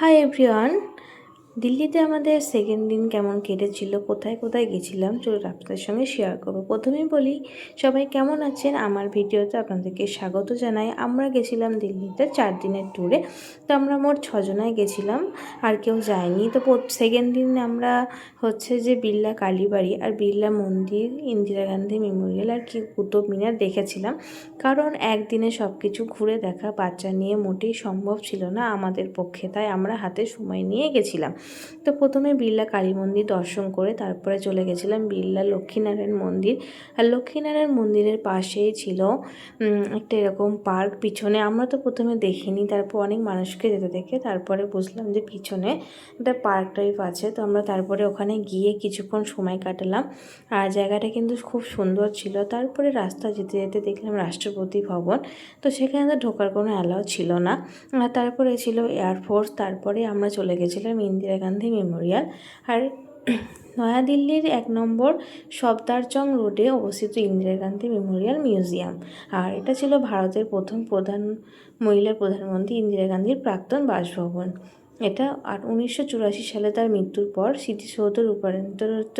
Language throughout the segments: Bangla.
Hi everyone. দিল্লিতে আমাদের সেকেন্ড দিন কেমন কেটেছিল, কোথায় কোথায় গেছিলাম চলুন আপনাদের সঙ্গে শেয়ার করবো। প্রথমেই বলি, সবাই কেমন আছেন? আমার ভিডিওতে আপনাদেরকে স্বাগত জানাই। আমরা গেছিলাম দিল্লিতে 4 দিনের ট্যুরে। তো আমরা মোট 6 জনায় গেছিলাম, আর কেউ যায়নি। তো সেকেন্ড দিন আমরা হচ্ছে যে বিড়লা কালীবাড়ি আর বিড়লা মন্দির, ইন্দিরা গান্ধী মেমোরিয়াল আর কি কুতুব মিনার দেখেছিলাম, কারণ একদিনে সব কিছু ঘুরে দেখা বাচ্চা নিয়ে মোটেই সম্ভব ছিল না আমাদের পক্ষে, তাই আমরা হাতে সময় নিয়ে গেছিলাম। তো প্রথমে বিড়লা কালী মন্দির দর্শন করে তারপরে চলে গেছিলাম বিড়লা লক্ষ্মীনারায়ণ মন্দির। আর লক্ষ্মীনারায়ণ মন্দিরের পাশেই ছিল একটা এরকম পার্ক পিছনে। আমরা তো প্রথমে দেখিনি, তারপর অনেক মানুষকে যেতে দেখে তারপরে বুঝলাম যে পিছনে একটা পার্ক টাইপ আছে। তো আমরা তারপরে ওখানে গিয়ে কিছুক্ষণ সময় কাটালাম, আর জায়গাটা কিন্তু খুব সুন্দর ছিল। তারপরে রাস্তা যেতে যেতে দেখলাম রাষ্ট্রপতি ভবন, তো সেখানে তো ঢোকার কোনো অ্যালাউ ছিল না। আর তারপরে ছিল এয়ারফোর্স। তারপরে আমরা চলে গেছিলাম ইন্দিরা গান্ধী মেমোরিয়াল। আর নয়াদিল্লির 1 নম্বর সফদারজং রোডে অবস্থিত ইন্দিরা গান্ধী মেমোরিয়াল মিউজিয়াম। আর এটা ছিল ভারতের প্রথম মহিলা প্রধানমন্ত্রী ইন্দিরা গান্ধীর প্রাক্তন বাসভবন। এটা 1984 সালে তার মৃত্যুর পর স্মৃতিসৌধ রূপান্তরিত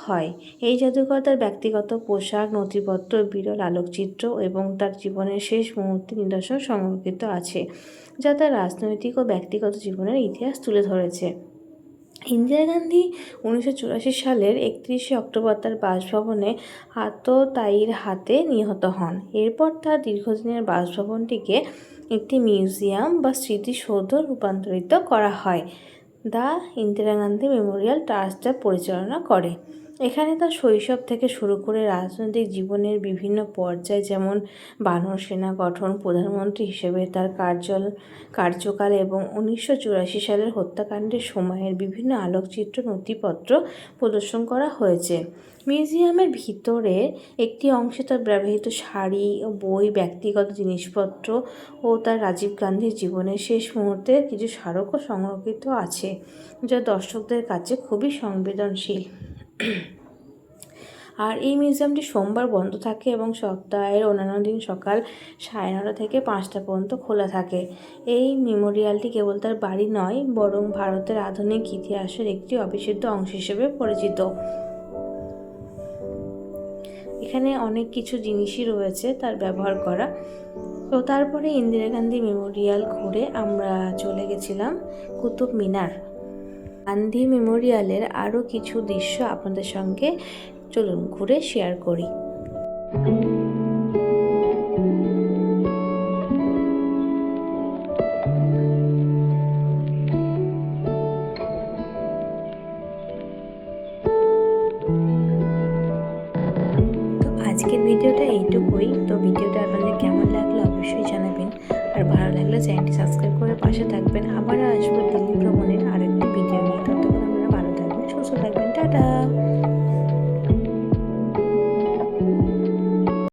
হয়। এই জাদুঘর তার ব্যক্তিগত পোশাক, নথিপত্র, বিরল আলোকচিত্র এবং তার জীবনের শেষ মুহূর্তের নিদর্শন সংরক্ষিত আছে, যা তার রাজনৈতিক ও ব্যক্তিগত জীবনের ইতিহাস তুলে ধরেছে। ইন্দিরা গান্ধী 1984 সালের 31শে অক্টোবর তার বাসভবনে আততায়ীর হাতে নিহত হন। এরপর তার দীর্ঘদিনের বাসভবনটিকে একটি মিউজিয়াম বা স্মৃতিসৌধ রূপান্তরিত করা হয়। The Indira Gandhi Memorial trust যা পরিচালনা করে। এখানে তার শৈশব থেকে শুরু করে রাজনৈতিক জীবনের বিভিন্ন পর্যায়, যেমন বানর সেনা গঠন, প্রধানমন্ত্রী হিসেবে তার কার্যকাল এবং 1984 সালের হত্যাকাণ্ডের সময়ের বিভিন্ন আলোকচিত্র, নথিপত্র প্রদর্শন করা হয়েছে। মিউজিয়ামের ভিতরে একটি অংশে তার ব্যবহৃত শাড়ি ও বই, ব্যক্তিগত জিনিসপত্র ও তার রাজীব গান্ধীর জীবনের শেষ মুহূর্তের কিছু স্মারকও সংরক্ষিত আছে, যা দর্শকদের কাছে খুবই সংবেদনশীল। আর এই মিউজিয়ামটি সোমবার বন্ধ থাকে এবং সপ্তাহের অন্যান্য দিন সকাল 9:30 থেকে 5টা পর্যন্ত খোলা থাকে। এই মেমোরিয়ালটি কেবল তার বাড়ি নয়, বরং ভারতের আধুনিক ইতিহাসের একটি অবিচ্ছেদ্য অংশ হিসেবে পরিচিত। এখানে অনেক কিছু জিনিসই রয়েছে তার ব্যবহার করা। তো তারপরে ইন্দিরা গান্ধী মেমোরিয়াল ঘুরে আমরা চলে গেছিলাম কুতুব মিনার। গান্ধী মেমোরিয়ালের আরও কিছু দৃশ্য আপনাদের সঙ্গে চলুন ঘুরে শেয়ার করি। আজকের ভিডিওটা এইটুকুই। তো ভিডিওটা আপনাদের কেমন লাগলো অবশ্যই জানাবেন, আর ভালো লাগলে চ্যানেলটি সাবস্ক্রাইব করে পাশে থাকবেন। আবারও আসবো দিল্লি ভ্রমণের আরেকটি ভিডিও নিয়ে। ততক্ষণ আপনারা ভালো থাকবেন, সুস্থ থাকবেন। টাটা।